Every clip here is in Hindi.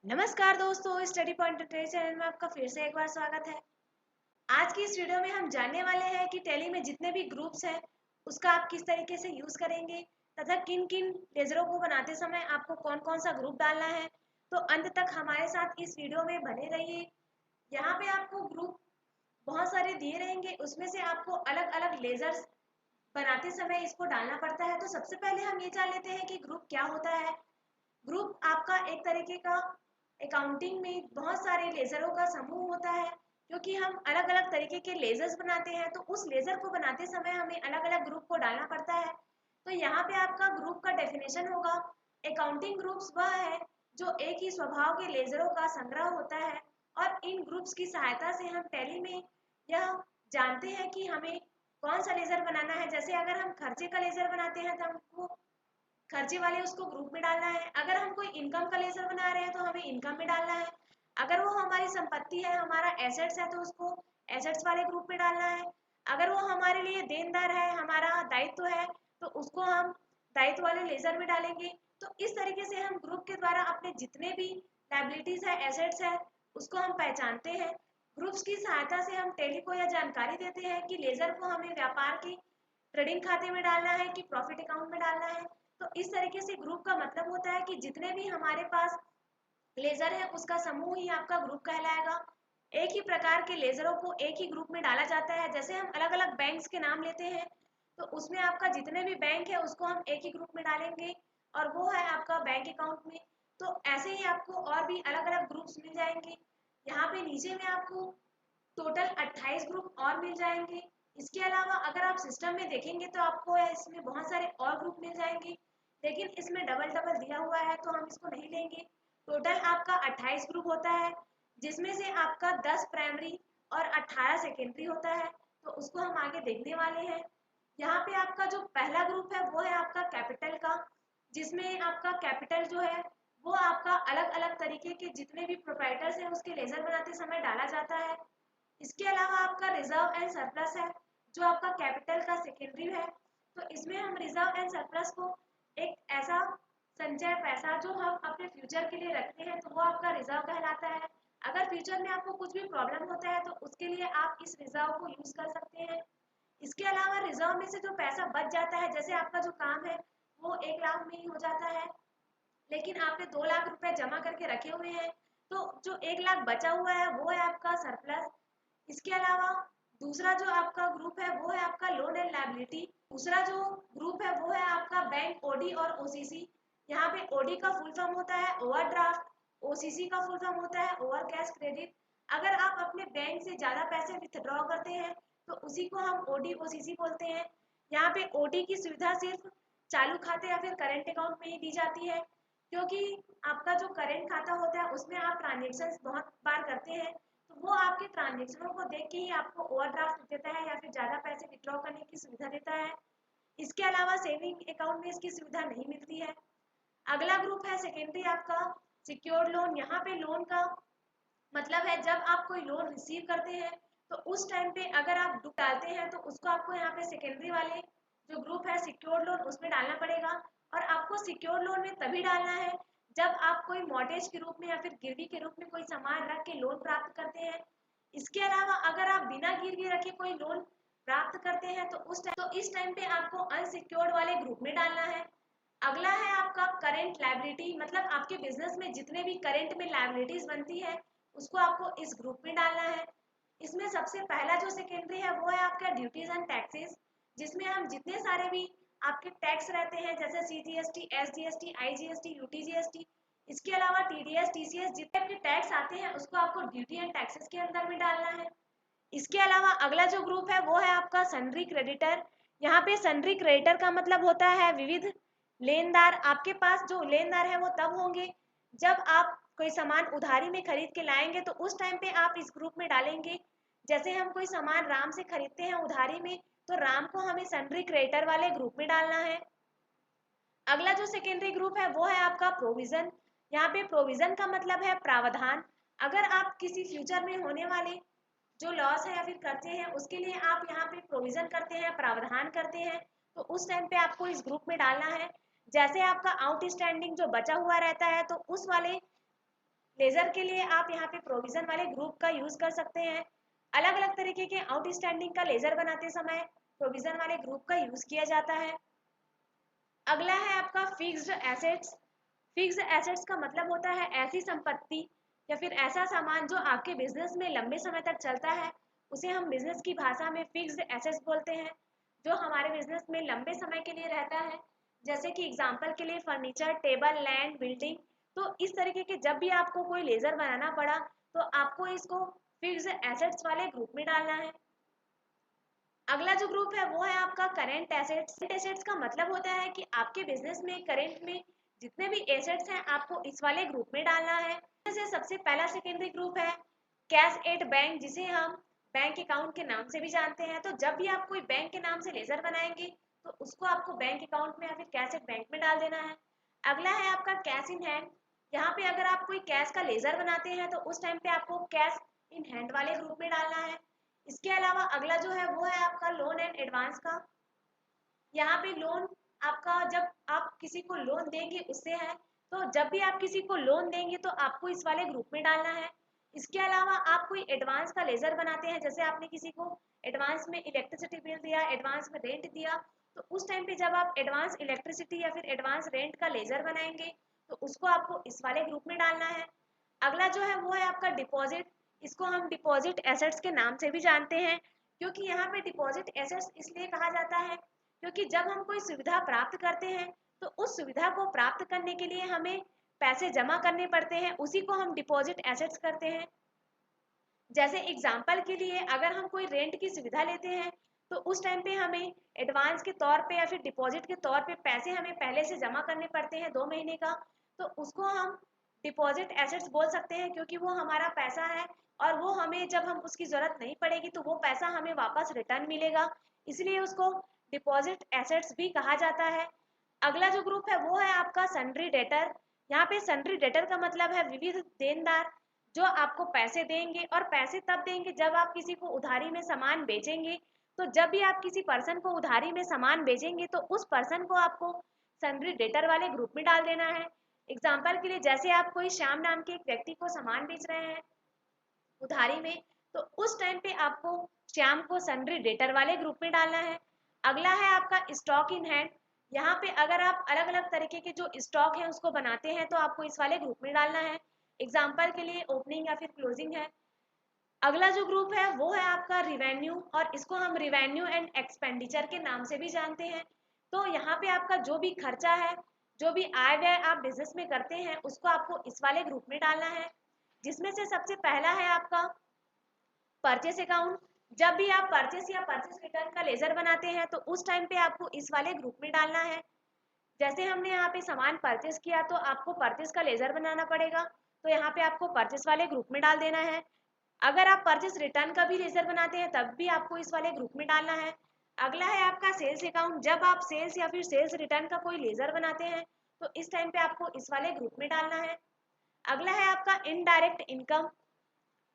नमस्कार दोस्तों, स्टडी पॉइंट चैनल में आपका फिर से एक बार स्वागत है। आज की इस वीडियो में हम जानने वाले हैं कि टैली में जितने भी ग्रुप्स हैं उसका आप किस तरीके से यूज करेंगे तथा किन किन लेजरों को बनाते समय आपको कौन कौन सा ग्रुप डालना है। तो अंत तक हमारे साथ इस वीडियो में बने रहिए। यहाँ पे आपको ग्रुप बहुत सारे दिए रहेंगे, उसमें से आपको अलग अलग लेजर्स बनाते समय इसको डालना पड़ता है। तो सबसे पहले हम ये जान लेते हैं कि ग्रुप क्या होता है। ग्रुप आपका एक तरीके का अकाउंटिंग में बहुत सारे लेजरों का समूह होता है, क्योंकि हम अलग अलग तरीके के लेजर्स बनाते हैं तो उस लेजर को बनाते समय हमें अलग अलग ग्रुप को डालना पड़ता है। तो यहाँ पे आपका ग्रुप का डेफिनेशन होगा, अकाउंटिंग ग्रुप्स वह है जो एक ही स्वभाव के लेजरों का संग्रह होता है और इन ग्रुप्स की सहायता से हम टैली में यह जानते हैं कि हमें कौन सा लेजर बनाना है। जैसे अगर हम खर्चे का लेजर बनाते हैं तो हमको खर्चे वाले उसको ग्रुप में डालना है। अगर हम कोई इनकम का लेजर बना रहे हैं तो हमें इनकम में डालना है। अगर वो हमारी संपत्ति है, हमारा एसेट्स है, तो उसको एसेट्स वाले ग्रुप में डालना है। अगर वो हमारे लिए देनदार है, हमारा दायित्व है, तो उसको हम दायित्व वाले लेजर में डालेंगे। तो इस तरीके से हम ग्रुप के द्वारा अपने जितने भी लायबिलिटीज है, एसेट्स है, उसको हम पहचानते हैं। ग्रुप्स की सहायता से हम टैली को यह जानकारी देते हैं कि लेजर को हमें व्यापार की ट्रेडिंग खाते में डालना है कि प्रॉफिट अकाउंट में डालना है। तो इस तरीके से ग्रुप का मतलब होता है कि जितने भी हमारे पास लेजर है उसका समूह ही आपका ग्रुप कहलाएगा। एक ही प्रकार के लेजरों को एक ही ग्रुप में डाला जाता है। जैसे हम अलग अलग बैंक्स के नाम लेते हैं तो उसमें आपका जितने भी बैंक है उसको हम एक ही ग्रुप में डालेंगे और वो है आपका बैंक अकाउंट में। तो ऐसे ही आपको और भी अलग अलग ग्रुप्स मिल जाएंगे। यहाँ पे नीचे में आपको टोटल 28 ग्रुप और मिल जाएंगे। इसके अलावा अगर आप सिस्टम में देखेंगे तो आपको इसमें बहुत सारे और ग्रुप मिल जाएंगे, लेकिन इसमें डबल डबल दिया हुआ है तो हम इसको नहीं लेंगे। टोटल आपका 28 ग्रुप होता है, जिसमें से आपका 10 प्राइमरी और 18 सेकेंडरी होता है। तो उसको हम आगे देखने वाले हैं। यहाँ पे आपका जो पहला ग्रुप है वो है आपका कैपिटल का, जिसमें आपका कैपिटल जो है वो आपका अलग अलग तरीके के जितने भी प्रोप्राइटर्स हैं उसके लेजर बनाते समय डाला जाता है। इसके अलावा आपका रिजर्व एंड सरप्लस है, जो आपका कैपिटल का सेकेंडरी है। तो इसमें हम रिजर्व एंड सरप्लस को एक ऐसा संचय पैसा जो हम अपने फ्यूचर के लिए रखते हैं, तो वो आपका रिजर्व कहलाता है। अगर फ्यूचर में आपको कुछ भी प्रॉब्लम होता है तो उसके लिए आप इस रिजर्व को यूज कर सकते हैं। इसके अलावा रिजर्व में से जो पैसा बच जाता है, जैसे आपका जो काम है वो 1 लाख में ही हो जाता है, लेकिन आपने 2 लाख रुपए जमा करके रखे हुए हैं, तो जो 1 लाख बचा हुआ है वो है आपका सरप्लस। इसके अलावा दूसरा जो आपका ग्रुप है वो है आपका लोन एंड लायबिलिटी। दूसरा जो ग्रुप है वो है आपका बैंक ओडी और ओसीसी। यहाँ पे ओडी का फुल फॉर्म होता है ओवरड्राफ्ट, ओसीसी का फुल फॉर्म होता है ओवर कैश क्रेडिट। अगर आप अपने बैंक से ज़्यादा पैसे विथड्रॉ करते हैं तो उसी को हम ओडी ओसीसी बोलते हैं। यहाँ पे ओडी की सुविधा सिर्फ चालू खाते या फिर करेंट अकाउंट में ही दी जाती है, क्योंकि आपका जो करेंट खाता होता है उसमें आप ट्रांजेक्शन बहुत बार करते हैं, तो वो आपके ट्रांजेक्शनों को देख के ही आपको ओवरड्राफ्ट देता है या फिर ज़्यादा पैसे विड्रॉ करने की सुविधा देता है। इसके अलावा सेविंग अकाउंट में इसकी सुविधा नहीं मिलती है। अगला ग्रुप है सेकेंडरी आपका सिक्योर्ड लोन। यहाँ पे लोन का मतलब है जब आप कोई लोन रिसीव करते हैं तो उस टाइम पे अगर आप डालते हैं तो उसको आपको यहाँ पे सेकेंडरी वाले जो ग्रुप है सिक्योर्ड लोन उसमें डालना पड़ेगा। और आपको सिक्योर्ड लोन में तभी डालना है जब आप कोई मॉर्गेज के रूप में या फिर गिरवी के रूप में कोई सामान रख के लोन प्राप्त करते हैं। इसके अलावा अगर आप बिना गिरवी रखे कोई लोन प्राप्त करते हैं तो इस टाइम पे आपको अनसिक्योर्ड वाले ग्रुप में डालना है। अगला है आपका करेंट लायबिलिटी, मतलब आपके बिजनेस में जितने भी करेंट में लायबिलिटीज बनती है उसको आपको इस ग्रुप में डालना है। इसमें सबसे पहला जो सेकेंडरी है वो है आपका ड्यूटीज एंड टैक्सेस, जिसमें हम जितने सारे भी आपके टैक्स रहते हैं जैसे सीजीएसटी, एसजीएसटी, आईजीएसटी, यूटीजीएसटी, इसके अलावा टीडीएस, टीसीएस, जितने भी टैक्स आते हैं उसको आपको ड्यूटी एंड टैक्सेस के अंदर में डालना है। इसके अलावा अगला जो ग्रुप है वो है आपका सन्ड्री क्रेडिटर। यहाँ पे सन्ड्री क्रेडिटर का मतलब होता है विविध लेनदार। आपके पास जो लेनदार है वो तब होंगे जब आप कोई सामान उधारी में खरीद के लाएंगे, तो उस टाइम पे आप इस ग्रुप में डालेंगे। जैसे हम कोई सामान राम से खरीदते हैं उधारी में, तो राम को हमें सन्ड्री क्रेडिटर वाले ग्रुप में डालना है। अगला जो सेकेंडरी ग्रुप है वो है आपका प्रोविजन। यहाँ पे प्रोविजन का मतलब है प्रावधान। अगर आप किसी फ्यूचर में होने वाले जो लॉस है या फिर खर्चे हैं उसके लिए आप यहाँ पे प्रोविजन करते हैं, प्रावधान करते हैं, तो उस टाइम पे आपको इस ग्रुप में डालना है। जैसे आपका आउटस्टैंडिंग जो बचा हुआ रहता है तो उस वाले लेजर के लिए आप यहाँ पे प्रोविजन वाले ग्रुप का यूज कर सकते हैं। अलग अलग तरीके के आउटस्टैंडिंग का लेजर बनाते समय प्रोविजन वाले ग्रुप का यूज किया जाता है। अगला है आपका फिक्स्ड एसेट्स। फिक्स्ड एसेट्स का मतलब होता है ऐसी संपत्ति या फिर ऐसा सामान जो आपके बिजनेस में लंबे समय तक चलता है, उसे हम बिजनेस की भाषा में फिक्स्ड एसेट्स बोलते हैं, जो हमारे बिजनेस में लंबे समय के लिए रहता है। जैसे कि एग्जांपल के लिए फर्नीचर, टेबल, लैंड, बिल्डिंग। तो इस तरीके के जब भी आपको कोई लेजर बनाना पड़ा तो आपको इसको फिक्स्ड एसेट्स वाले ग्रुप में डालना है। अगला जो ग्रुप है वो है आपका करेंट एसेट्स। करेंट एसेट्स का मतलब होता है कि आपके बिजनेस में करेंट में जितने भी एसेट्स हैं आपको इस वाले ग्रुप में डालना है। जैसे सबसे पहला सेकेंडरी ग्रुप है कैश एट बैंक, जिसे हम बैंक अकाउंट के नाम से भी जानते हैं। तो जब भी आप कोई बैंक के नाम से लेजर बनाएंगे तो उसको आपको बैंक अकाउंट में या फिर कैश एट बैंक में डाल देना है। अगला है आपका कैश इन हैंड। यहाँ पे अगर आप कोई कैश का लेजर बनाते हैं तो उस टाइम पे आपको कैश इन हैंड वाले ग्रुप में डालना है। इसके अलावा अगला जो है वो है आपका लोन एंड एडवांस का। यहाँ पे लोन आपका जब आप किसी को लोन देंगे उससे है, तो जब भी आप किसी को लोन देंगे तो आपको इस वाले ग्रुप में डालना है। इसके अलावा आप कोई एडवांस का लेजर बनाते हैं, जैसे आपने किसी को एडवांस में इलेक्ट्रिसिटी बिल दिया, एडवांस में रेंट दिया, तो उस टाइम पे जब आप एडवांस इलेक्ट्रिसिटी या फिर एडवांस रेंट का लेजर बनाएंगे तो उसको आपको इस वाले ग्रुप में डालना है। अगला जो है वो है आपका डिपॉजिट। इसको हम डिपॉजिट एसेट्स के नाम से भी जानते हैं, क्योंकि यहाँ पे डिपॉजिट एसेट्स इसलिए कहा जाता है क्योंकि जब हम कोई सुविधा प्राप्त करते हैं तो उस सुविधा को प्राप्त करने के लिए हमें पैसे जमा करने पड़ते हैं, उसी को हम डिपॉजिट एसेट्स करते हैं। जैसे एग्जाम्पल के लिए अगर हम कोई रेंट की सुविधा लेते हैं तो उस टाइम पे हमें एडवांस के तौर पे या फिर डिपॉजिट के तौर पे पैसे हमें पहले से जमा करने पड़ते हैं 2 महीने का, तो उसको हम डिपॉजिट एसेट्स बोल सकते हैं, क्योंकि वो हमारा पैसा है और वो हमें जब हम उसकी जरूरत नहीं पड़ेगी तो वो पैसा हमें वापस रिटर्न मिलेगा, इसलिए उसको डिपॉजिट एसेट्स भी कहा जाता है। अगला जो ग्रुप है वो है आपका सन्ड्री डेटर। यहाँ पे सन्ड्री डेटर का मतलब है विविध देनदार, जो आपको पैसे देंगे और पैसे तब देंगे जब आप किसी को उधारी में सामान बेचेंगे। तो जब भी आप किसी पर्सन को उधारी में सामान बेचेंगे तो उस पर्सन को आपको सन्ड्री डेटर वाले ग्रुप में डाल देना है। एग्जाम्पल के लिए जैसे आप कोई श्याम नाम के एक व्यक्ति को सामान बेच रहे हैं उधारी में, तो उस टाइम पे आपको श्याम को सन्ड्री डेटर वाले ग्रुप में डालना है। अगला है आपका स्टॉक इन हैंड। यहाँ पे अगर आप अलग अलग तरीके के जो स्टॉक है उसको बनाते हैं तो आपको इस वाले ग्रुप में डालना है। एग्जाम्पल के लिए ओपनिंग या फिर क्लोजिंग है। अगला जो ग्रुप है वो है आपका रिवेन्यू, और इसको हम रिवेन्यू एंड एक्सपेंडिचर के नाम से भी जानते हैं। तो यहाँ पे आपका जो भी खर्चा है, जो भी आय व्यय आप बिजनेस में करते हैं, उसको आपको इस वाले ग्रुप में डालना है, जिसमें से सबसे पहला है आपका परचेस अकाउंट। जब भी आप परचेस या परचेस रिटर्न का लेजर बनाते हैं तो उस टाइम पे आपको इस वाले ग्रुप में डालना है। जैसे हमने यहाँ पे सामान परचेस किया तो आपको परचेस का लेजर बनाना पड़ेगा, तो यहाँ पे आपको परचेस वाले ग्रुप में डाल देना है। अगर आप परचेस रिटर्न का भी लेजर बनाते हैं तब भी आपको इस वाले ग्रुप में डालना है। अगला है आपका सेल्स अकाउंट। जब आप सेल्स या फिर सेल्स रिटर्न का कोई लेजर बनाते हैं तो इस टाइम पे आपको इस वाले ग्रुप में डालना है। अगला है आपका इनडायरेक्ट इनकम।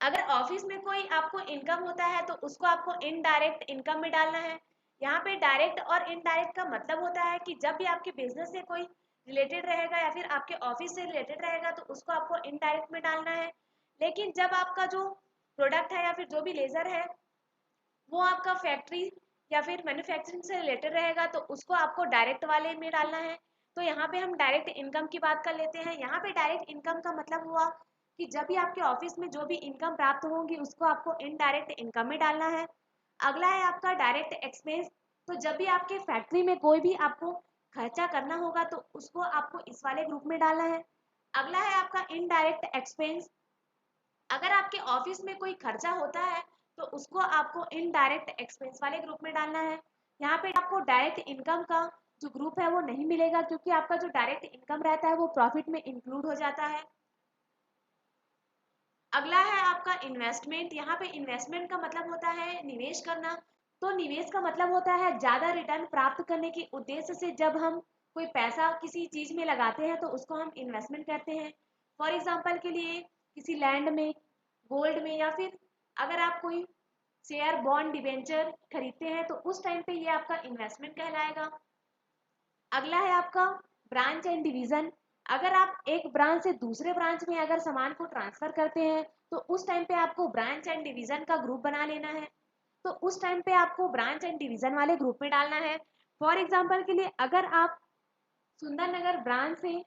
अगर ऑफिस में कोई आपको इनकम होता है तो उसको आपको इनडायरेक्ट इनकम में डालना है। यहाँ पे डायरेक्ट और इनडायरेक्ट का मतलब होता है कि जब भी आपके बिजनेस से कोई रिलेटेड रहेगा या फिर आपके ऑफिस से रिलेटेड रहेगा तो उसको आपको इनडायरेक्ट में डालना है। लेकिन जब आपका जो प्रोडक्ट है या फिर जो भी लेजर है वो आपका फैक्ट्री या फिर मैन्युफैक्चरिंग से रिलेटेड रहेगा तो उसको आपको डायरेक्ट वाले में डालना है। तो यहाँ पे हम डायरेक्ट इनकम की बात कर लेते हैं। यहाँ पे डायरेक्ट इनकम का मतलब हुआ कि जब भी आपके ऑफिस में जो भी इनकम प्राप्त होगी उसको आपको इनडायरेक्ट इनकम में डालना है। अगला है आपका डायरेक्ट एक्सपेंस। तो जब भी आपके फैक्ट्री में कोई भी आपको खर्चा करना होगा तो उसको आपको इस वाले ग्रुप में डालना है। अगला है आपका इनडायरेक्ट एक्सपेंस। अगर आपके ऑफिस में कोई खर्चा होता है तो उसको आपको इनडायरेक्ट एक्सपेंस वाले ग्रुप में डालना है। यहाँ पे आपको डायरेक्ट इनकम का जो ग्रुप है वो नहीं मिलेगा, क्योंकि आपका जो डायरेक्ट इनकम रहता है वो प्रॉफिट में इंक्लूड हो जाता है। अगला है आपका इन्वेस्टमेंट। यहाँ पे इन्वेस्टमेंट का मतलब होता है निवेश करना। तो निवेश का मतलब होता है ज्यादा रिटर्न प्राप्त करने के उद्देश्य से जब हम कोई पैसा किसी चीज में लगाते हैं तो उसको हम इन्वेस्टमेंट कहते हैं। फॉर एग्जाम्पल के लिए किसी लैंड में, गोल्ड में, या फिर अगर आप कोई शेयर, बॉन्ड, डिबेंचर खरीदते हैं तो उस टाइम पे ये आपका इन्वेस्टमेंट कहलाएगा। अगला है आपका ब्रांच एंड डिवीजन। अगर आप एक ब्रांच से दूसरे ब्रांच में अगर सामान को ट्रांसफर करते हैं तो उस टाइम पे आपको ब्रांच एंड डिवीजन का ग्रुप बना लेना है। तो उस टाइम पे आपको ब्रांच एंड डिवीजन वाले ग्रुप में डालना है। फॉर एग्जाम्पल के लिए अगर आप सुंदर नगर ब्रांच से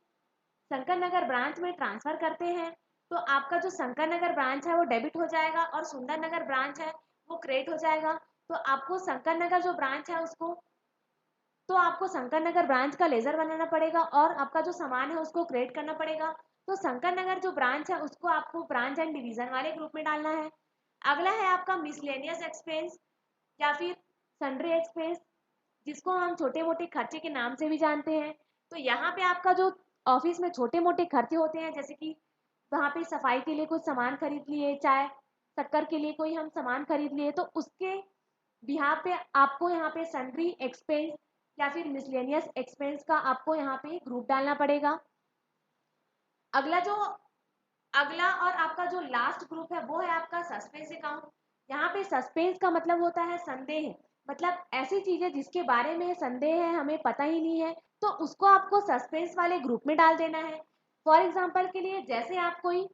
शंकर नगर ब्रांच में ट्रांसफर करते हैं तो आपका जो शंकर नगर ब्रांच है वो डेबिट हो जाएगा और सुंदर नगर ब्रांच है वो क्रेडिट हो जाएगा। तो आपको शंकर नगर जो ब्रांच है उसको तो आपको शंकर नगर ब्रांच का लेजर बनाना पड़ेगा और आपका जो सामान है उसको क्रेडिट करना पड़ेगा। तो शंकर नगर जो ब्रांच है उसको आपको ब्रांच एंड डिवीजन वाले ग्रुप में डालना है। अगला है आपका मिसलेनियस एक्सपेंस या फिर सन्ड्री एक्सपेंस, जिसको हम छोटे मोटे खर्चे के नाम से भी जानते हैं। तो यहाँ पे आपका जो ऑफिस में छोटे मोटे खर्चे होते हैं, जैसे कि वहाँ पे सफाई के लिए कुछ सामान खरीद लिए, चाय शक्कर के लिए कोई हम सामान खरीद लिए, तो उसके बिहाफ पे आपको यहाँ पे सन्ड्री एक्सपेंस या फिर मिसलेनियस एक्सपेंस का आपको यहाँ पे ग्रुप डालना पड़ेगा। अगला और आपका जो लास्ट ग्रुप है वो है आपका सस्पेंस अकाउंट। यहाँ पे सस्पेंस का मतलब होता है संदेह, मतलब ऐसी चीजें जिसके बारे में संदेह है, हमें पता ही नहीं है, तो उसको आपको सस्पेंस वाले ग्रुप में डाल देना है। फॉर एग्जाम्पल के लिए जैसे आप कोई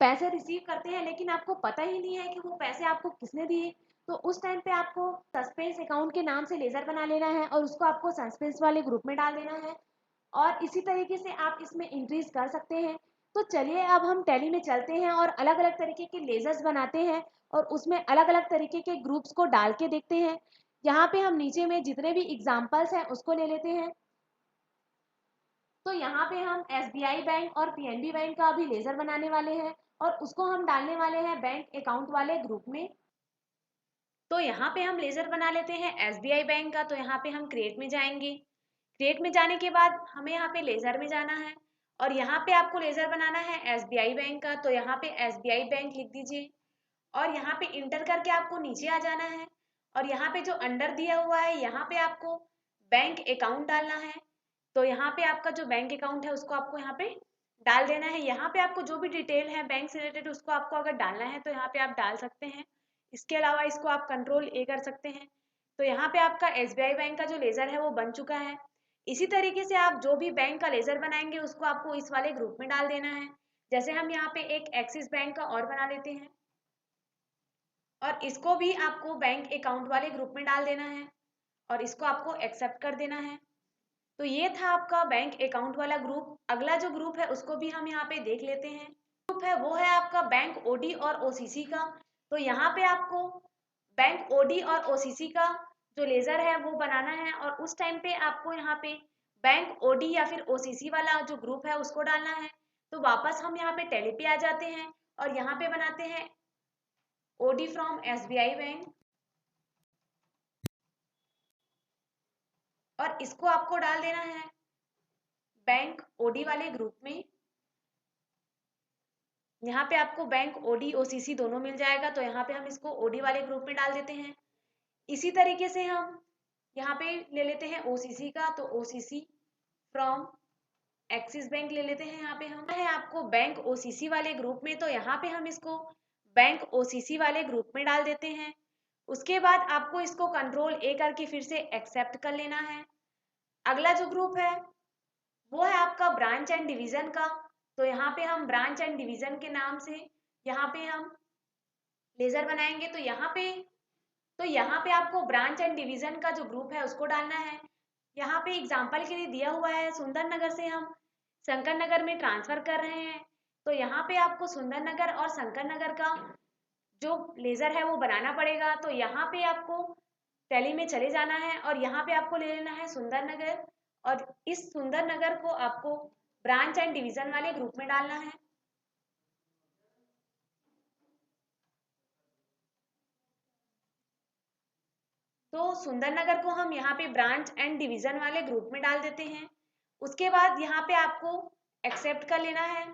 पैसे रिसीव करते हैं लेकिन आपको पता ही नहीं है कि वो पैसे आपको किसने दिए, तो उस टाइम पे आपको सस्पेंस अकाउंट के नाम से लेजर बना लेना है और उसको आपको सस्पेंस वाले ग्रुप में डाल देना है। और इसी तरीके से आप इसमें इंक्रीज कर सकते हैं। तो चलिए अब हम टैली में चलते हैं और अलग अलग तरीके के लेजर्स बनाते हैं और उसमें अलग अलग तरीके के ग्रुप्स को डाल के देखते हैं। यहाँ पे हम नीचे में जितने भी एग्जाम्पल्स हैं उसको ले लेते हैं। तो यहाँ पे हम SBI बैंक और PNB बैंक का अभी लेजर बनाने वाले हैं और उसको हम डालने वाले हैं बैंक अकाउंट वाले ग्रुप में। तो यहाँ पे हम लेजर बना लेते हैं SBI बैंक का। तो यहाँ पे हम क्रिएट में जाएंगे। क्रिएट में जाने के बाद हमें यहाँ पे लेजर में जाना है और यहाँ पे आपको लेजर बनाना है SBI बैंक का। तो यहाँ पे SBI बैंक लिख दीजिए और यहाँ पे इंटर करके आपको नीचे आ जाना है और यहाँ पे जो अंडर दिया हुआ है यहाँ पे आपको बैंक अकाउंट डालना है। तो यहाँ पे आपका जो बैंक अकाउंट है उसको आपको यहाँ पे डाल देना है। यहाँ पे आपको जो भी डिटेल है बैंक से रिलेटेड उसको आपको अगर डालना है तो यहाँ पे आप डाल सकते हैं। इसके अलावा इसको आप कंट्रोल A कर सकते हैं। तो यहाँ पे आपका SBI बैंक का जो लेजर है वो बन चुका है। इसी तरीके से आप जो भी बैंक का लेजर बनाएंगे उसको आपको इस वाले ग्रुप में डाल देना है। जैसे हम यहाँ पे एक एक्सिस बैंक का और बना लेते हैं और इसको भी आपको बैंक अकाउंट वाले ग्रुप में डाल देना है और इसको आपको एक्सेप्ट कर देना है। तो ये था आपका बैंक अकाउंट वाला ग्रुप। अगला जो ग्रुप है उसको भी हम यहाँ पे देख लेते हैं। ग्रुप है वो है आपका बैंक OD और OCC का। तो यहाँ पे आपको बैंक OD और OCC का जो लेजर है वो बनाना है और उस टाइम पे आपको यहाँ पे बैंक OD या फिर OCC वाला जो ग्रुप है उसको डालना है। तो वापस हम यहाँ पे टैली पे आ जाते हैं और यहाँ पे बनाते हैं OD फ्रॉम SBI बैंक और इसको आपको डाल देना है बैंक OD वाले ग्रुप में। यहाँ पे आपको बैंक OD OCC दोनों मिल जाएगा। तो यहाँ पे हम इसको OD वाले ग्रुप में डाल देते हैं। इसी तरीके से हम यहाँ पे ले लेते हैं OCC का। तो OCC फ्रॉम एक्सिस बैंक ले लेते हैं। यहाँ पे हम है आपको बैंक OCC वाले ग्रुप में। तो यहाँ पे हम इसको बैंक OCC वाले ग्रुप में डाल देते हैं। उसके बाद आपको इसको कंट्रोल A करके फिर से एक्सेप्ट कर लेना है। अगला जो ग्रुप है वो है आपका ब्रांच एंड डिवीजन का। तो यहाँ पे हम ब्रांच एंड डिवीजन के नाम से यहाँ पे हम लेजर बनाएंगे। तो यहाँ पे आपको ब्रांच एंड डिवीजन का जो ग्रुप है उसको डालना है। यहाँ पे एग्जाम्पल के लिए दिया हुआ है सुंदर नगर से हम शंकर नगर में ट्रांसफर कर रहे हैं। तो यहाँ पे आपको सुंदर नगर और शंकर नगर का जो लेजर है वो बनाना पड़ेगा। तो यहाँ पे आपको टैली में चले जाना है और यहाँ पे आपको ले लेना है सुंदर नगर और इस सुंदर नगर को आपको ब्रांच एंड डिवीजन वाले ग्रुप में डालना है। तो सुंदर नगर को हम यहाँ पे ब्रांच एंड डिवीजन वाले ग्रुप में डाल देते हैं। उसके बाद यहाँ पे आपको एक्सेप्ट कर लेना है।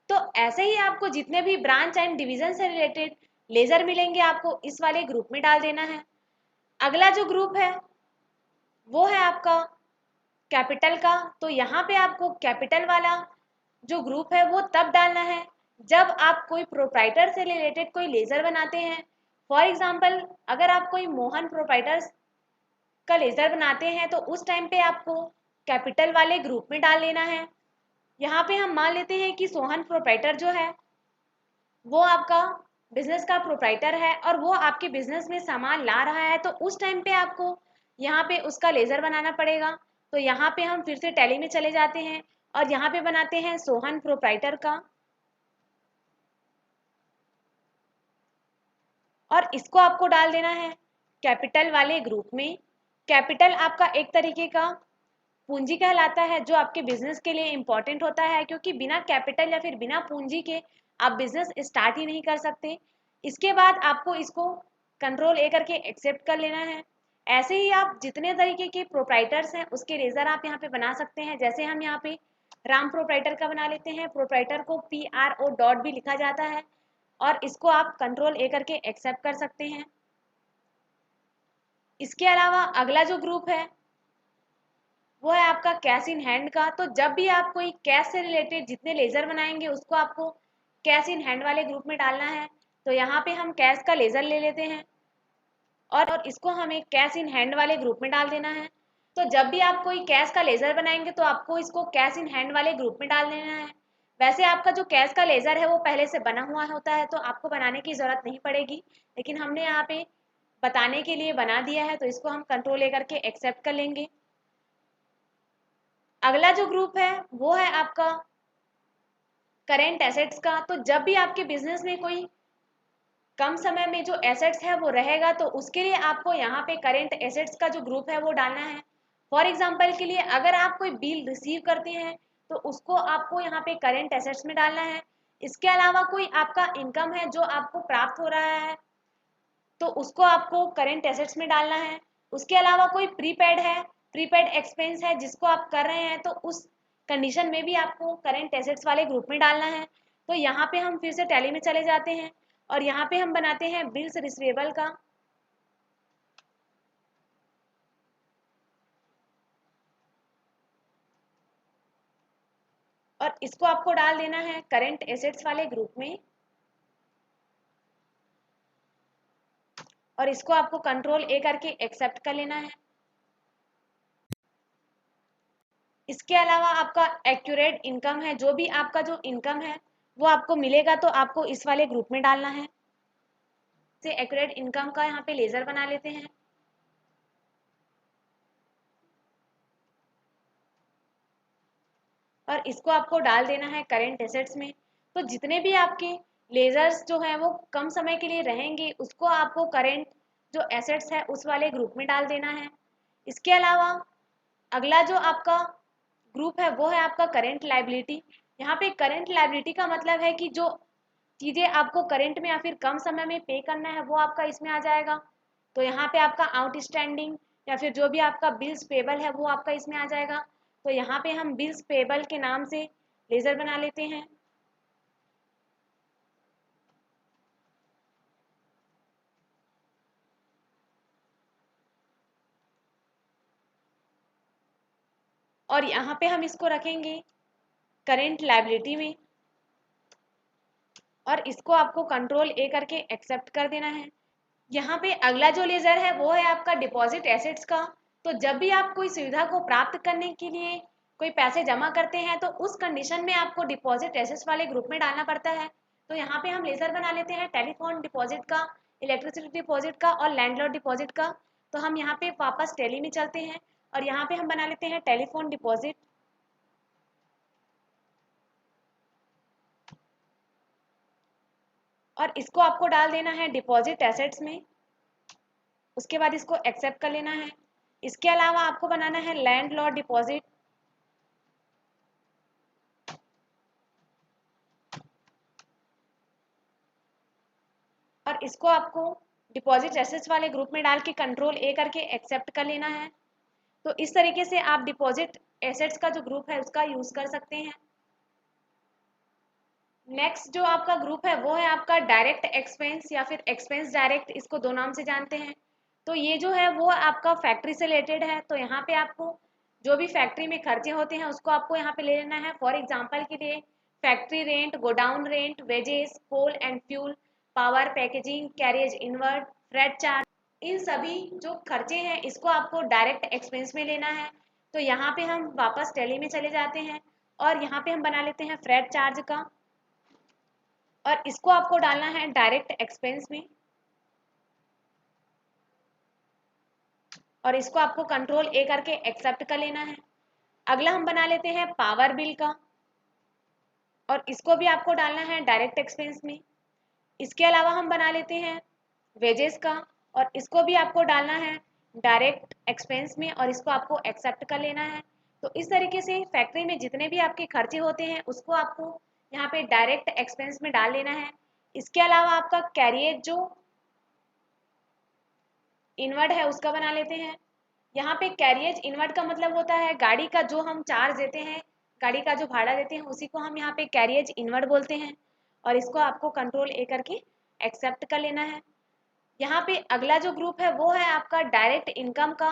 तो ऐसे ही आपको जितने भी ब्रांच एंड डिवीजन से रिलेटेड लेजर मिलेंगे आपको इस वाले ग्रुप में डाल देना है। अगला जो ग्रुप है वो है आपका कैपिटल का। तो यहाँ पे आपको कैपिटल वाला जो ग्रुप है वो तब डालना है जब आप कोई प्रोप्राइटर से रिलेटेड कोई लेजर बनाते हैं। फॉर एग्जाम्पल अगर आप कोई मोहन प्रोप्राइटर्स का लेजर बनाते हैं तो उस टाइम पे आपको कैपिटल वाले ग्रुप में डाल लेना है। यहाँ पे हम मान लेते हैं कि सोहन प्रोप्राइटर जो है वो आपका बिजनेस का प्रोप्राइटर है और वो आपके बिजनेस में सामान ला रहा है, तो उस टाइम पे आपको यहाँ पे उसका लेजर बनाना पड़ेगा। तो यहाँ पे हम फिर से टैली में चले जाते हैं और यहाँ पे बनाते हैं सोहन प्रोप्राइटर का, और इसको आपको डाल देना है कैपिटल वाले ग्रुप में। कैपिटल आपका एक तरीके का पूंजी कहलाता है जो आपके बिजनेस के लिए इंपॉर्टेंट होता है, क्योंकि बिना कैपिटल या फिर बिना पूंजी के आप बिजनेस स्टार्ट ही नहीं कर सकते। इसके बाद आपको इसको कंट्रोल ए करके एक्सेप्ट कर लेना है। ऐसे ही आप जितने तरीके के प्रोप्राइटर्स हैं उसके रेजर आप यहाँ पे बना सकते हैं। जैसे हम यहाँ पे राम प्रोप्राइटर का बना लेते हैं। प्रोप्राइटर को PRO डॉट भी लिखा जाता है और इसको आप कंट्रोल ए करके एक्सेप्ट कर सकते हैं। इसके अलावा अगला जो ग्रुप है वो है आपका कैश इन हैंड का। तो जब भी आप कोई कैश से रिलेटेड जितने लेजर बनाएंगे उसको आपको कैश इन हैंड वाले ग्रुप में डालना है। तो यहाँ पे हम कैश का लेजर ले लेते हैं और इसको हमें कैश इन हैंड वाले ग्रुप में डाल देना है। तो जब भी आप कोई कैश का लेजर बनाएंगे तो आपको इसको कैश इन हैंड वाले ग्रुप में डाल देना है। वैसे आपका जो कैश का लेजर है वो पहले से बना हुआ होता है तो आपको बनाने की ज़रूरत नहीं पड़ेगी, लेकिन हमने यहाँ पे बताने के लिए बना दिया है तो इसको हम कंट्रोल लेकर के एक्सेप्ट कर लेंगे। अगला जो ग्रुप है वो है आपका करेंट एसेट्स का। तो जब भी आपके बिजनेस में कोई कम समय में जो एसेट्स है वो रहेगा तो उसके लिए आपको यहाँ पे करेंट एसेट्स का जो ग्रुप है वो डालना है। फॉर एग्जांपल के लिए अगर आप कोई बिल रिसीव करते हैं तो उसको आपको यहाँ पे करेंट एसेट्स में डालना है। इसके अलावा कोई आपका इनकम है जो आपको प्राप्त हो रहा है तो उसको आपको करेंट एसेट्स में डालना है। उसके अलावा कोई प्रीपेड है, प्रीपेड एक्सपेंस है जिसको आप कर रहे हैं तो उस कंडीशन में भी आपको करेंट एसेट्स वाले ग्रुप में डालना है। तो यहाँ पे हम फिर से टैली में चले जाते हैं और यहाँ पे हम बनाते हैं बिल्स रिसीवेबल का, और इसको आपको डाल देना है करेंट एसेट्स वाले ग्रुप में, और इसको आपको कंट्रोल ए करके एक्सेप्ट कर लेना है। इसके अलावा आपका एक्यूरेट इनकम है, जो भी आपका जो इनकम है वो आपको मिलेगा तो आपको इस वाले ग्रुप में डालना है। से एक्यूरेट इनकम का यहाँ पे लेजर बना लेते हैं और इसको आपको डाल देना है करेंट एसेट्स में। तो जितने भी आपके लेजर्स जो हैं वो कम समय के लिए रहेंगे उसको आपको करेंट जो एसेट्स है उस वाले ग्रुप में डाल देना है। इसके अलावा अगला जो आपका ग्रुप है वो है आपका करेंट लायबिलिटी। यहाँ पे करेंट लायबिलिटी का मतलब है कि जो चीज़ें आपको करंट में या फिर कम समय में पे करना है वो आपका इसमें आ जाएगा। तो यहाँ पे आपका आउटस्टैंडिंग या फिर जो भी आपका बिल्स पेबल है वो आपका इसमें आ जाएगा। तो यहाँ पे हम बिल्स पेबल के नाम से लेजर बना लेते हैं और यहाँ पे हम इसको रखेंगे करेंट लायबिलिटी में, और इसको आपको कंट्रोल ए करके एक्सेप्ट कर देना है। यहाँ पे अगला जो लेजर है वो है आपका डिपॉजिट एसेट्स का। तो जब भी आप कोई सुविधा को प्राप्त करने के लिए कोई पैसे जमा करते हैं तो उस कंडीशन में आपको डिपॉजिट एसेट्स वाले ग्रुप में डालना पड़ता है। तो यहाँ पे हम लेजर बना लेते हैं टेलीफोन डिपॉजिट का, इलेक्ट्रिसिटी डिपॉजिट का और लैंडलॉर्ड डिपॉजिट का। तो हम यहाँ पे वापस टैली में चलते हैं और यहाँ पे हम बना लेते हैं टेलीफोन डिपॉजिट, और इसको आपको डाल देना है डिपॉजिट एसेट्स में। उसके बाद इसको एक्सेप्ट कर लेना है। इसके अलावा आपको बनाना है लैंड लॉर्ड डिपॉजिट, और इसको आपको डिपॉजिट एसेट्स वाले ग्रुप में डाल के कंट्रोल ए करके एक्सेप्ट कर लेना है। तो इस तरीके से आप डिपॉजिट एसेट्स का जो ग्रुप है उसका यूज कर सकते हैं। नेक्स्ट जो आपका ग्रुप है वो है आपका डायरेक्ट एक्सपेंस या फिर एक्सपेंस डायरेक्ट, इसको दो नाम से जानते हैं। तो ये जो है वो आपका फैक्ट्री से रिलेटेड है। तो यहाँ पे आपको जो भी फैक्ट्री में खर्चे होते हैं उसको आपको यहाँ पे ले लेना है। फॉर एग्जांपल के लिए factory rent, godown rent, wages, coal and fuel, power, packaging, carriage inward, freight charge, इन सभी जो खर्चे हैं इसको आपको डायरेक्ट एक्सपेंस में लेना है। तो यहाँ पे हम वापस टैली में चले जाते हैं और यहाँ पे हम बना लेते हैं फ्रेट चार्ज का, और इसको आपको डालना है डायरेक्ट एक्सपेंस में, और इसको आपको कंट्रोल ए करके एक्सेप्ट कर लेना है। अगला हम बना लेते हैं पावर बिल का, और इसको भी आपको डालना है डायरेक्ट एक्सपेंस में। इसके अलावा हम बना लेते हैं वेजेस का, और इसको भी आपको डालना है डायरेक्ट एक्सपेंस में, और इसको आपको एक्सेप्ट कर लेना है। तो इस तरीके से फैक्ट्री में जितने भी आपके खर्चे होते हैं उसको आपको यहाँ पे डायरेक्ट एक्सपेंस में डाल लेना है। इसके अलावा आपका कैरियर जो इनवर्ड है उसका बना लेते हैं। यहाँ पे कैरियज इनवर्ड का मतलब होता है गाड़ी का जो हम चार्ज देते हैं, गाड़ी का जो भाड़ा देते हैं उसी को हम यहाँ पे कैरियज इनवर्ड बोलते हैं, और इसको आपको कंट्रोल ए करके एक्सेप्ट कर लेना है। यहाँ पे अगला जो ग्रुप है वो है आपका डायरेक्ट इनकम का।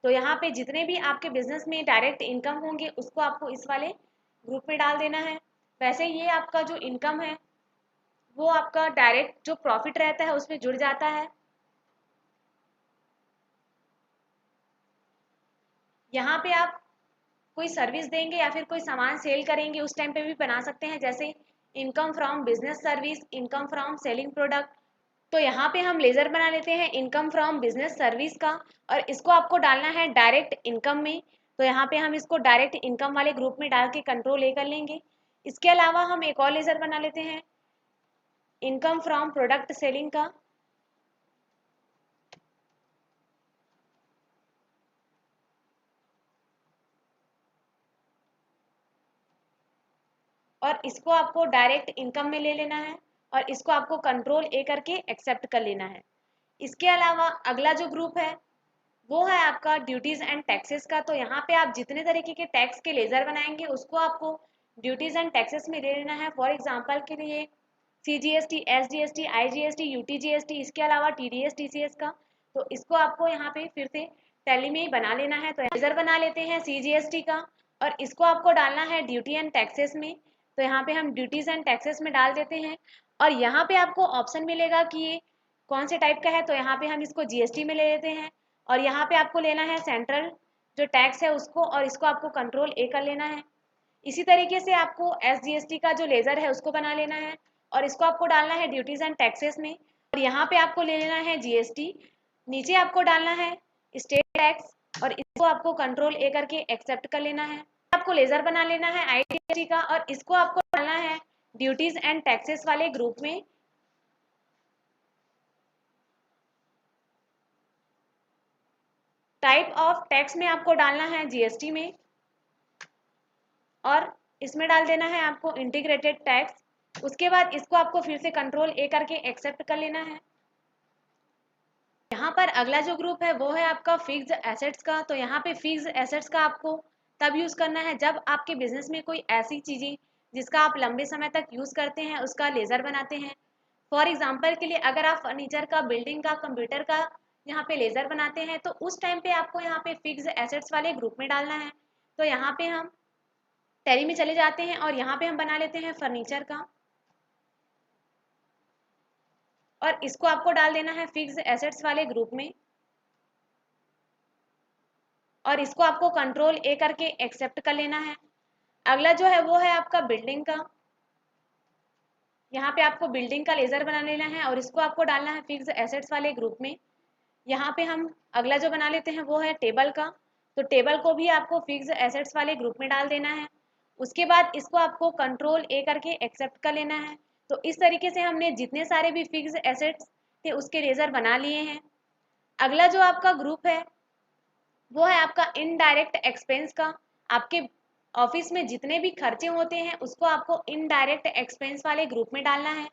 तो यहाँ पे जितने भी आपके बिजनेस में डायरेक्ट इनकम होंगे उसको आपको इस वाले ग्रुप में डाल देना है। वैसे ये आपका जो इनकम है वो आपका डायरेक्ट जो प्रॉफिट रहता है उसमें जुड़ जाता है। यहाँ पे आप कोई सर्विस देंगे या फिर कोई सामान सेल करेंगे उस टाइम पे भी बना सकते हैं, जैसे income from business service, income from selling product. तो यहाँ पे हम लेजर बना लेते हैं इनकम फ्रॉम बिजनेस सर्विस का, और इसको आपको डालना है डायरेक्ट इनकम में। तो यहाँ पे हम इसको डायरेक्ट इनकम वाले ग्रुप में डाल के कंट्रोल ए कर लेंगे। इसके अलावा हम एक और लेजर बना लेते हैं इनकम फ्रॉम प्रोडक्ट सेलिंग का, और इसको आपको डायरेक्ट इनकम में ले लेना है, और इसको आपको कंट्रोल ए करके एक्सेप्ट कर लेना है। इसके अलावा अगला जो ग्रुप है वो है आपका ड्यूटीज एंड टैक्सेस का। तो यहाँ पे आप जितने तरीके के टैक्स के लेजर बनाएंगे उसको आपको ड्यूटीज एंड टैक्सेस में ले लेना है। फॉर एग्जांपल के लिए CGST, SGST, IGST, UTGST, इसके अलावा TDS, TCS का। तो इसको आपको यहाँ पे फिर से टैली में ही बना लेना है। तो लेजर बना लेते हैं CGST का, और इसको आपको डालना है ड्यूटी एंड टैक्सेस में। तो यहाँ पे हम ड्यूटीज एंड टैक्सेस में डाल देते हैं, और यहाँ पे आपको ऑप्शन मिलेगा कि ये कौन से टाइप का है। तो यहाँ पे हम इसको GST में ले लेते हैं, और यहाँ पे आपको लेना है सेंट्रल जो टैक्स है उसको, और इसको आपको कंट्रोल ए कर लेना है। इसी तरीके से आपको SGST का जो लेजर है उसको बना लेना है, और इसको आपको डालना है ड्यूटीज एंड टैक्सेस में, और यहाँ पे आपको ले लेना है GST। नीचे आपको डालना है स्टेट टैक्स, और इसको आपको कंट्रोल ए करके एक्सेप्ट कर लेना है। आपको लेजर बना लेना है IGST का, और इसको आपको डालना है ड्यूटीज एंड टैक्सेस वाले ग्रुप में। टाइप ऑफ टैक्स में आपको डालना है GST में, और इसमें डाल देना है आपको इंटीग्रेटेड टैक्स। उसके बाद इसको आपको फिर से कंट्रोल ए करके एक्सेप्ट कर लेना है। यहाँ पर अगला जो ग्रुप है वो है आपका फिक्स्ड एसेट्स का। तो यहाँ पे फिक्स्ड एसेट्स का आपको तब यूज करना है जब आपके बिजनेस में कोई ऐसी चीजें जिसका आप लंबे समय तक यूज करते हैं उसका लेजर बनाते हैं। फॉर एग्जाम्पल के लिए अगर आप फर्नीचर का, बिल्डिंग का, कंप्यूटर का यहाँ पे लेजर बनाते हैं तो उस टाइम पे आपको यहाँ पे फिक्स्ड एसेट्स वाले ग्रुप में डालना है। तो यहाँ पे हम टैली में चले जाते हैं, और यहाँ पे हम बना लेते हैं फर्नीचर का, और इसको आपको डाल देना है फिक्स्ड एसेट्स वाले ग्रुप में, और इसको आपको कंट्रोल ए करके एक्सेप्ट कर लेना है। अगला जो है वो है आपका बिल्डिंग का। यहाँ पे आपको बिल्डिंग का लेजर बना लेना है, और इसको आपको डालना है फिक्स्ड एसेट्स वाले ग्रुप में। यहाँ पे हम अगला जो बना लेते हैं वो है टेबल का। तो टेबल को भी आपको फिक्स्ड एसेट्स वाले ग्रुप में डाल देना है। उसके बाद इसको आपको कंट्रोल ए करके एक्सेप्ट कर लेना है। तो इस तरीके से हमने जितने सारे भी फिक्स्ड एसेट्स थे उसके लेजर बना लिए हैं। अगला जो आपका ग्रुप है वो है आपका इनडायरेक्ट एक्सपेंस का। आपके ऑफिस में जितने भी खर्चे होते हैं उसको आपको इनडायरेक्ट एक्सपेंस वाले ग्रुप में डालना है।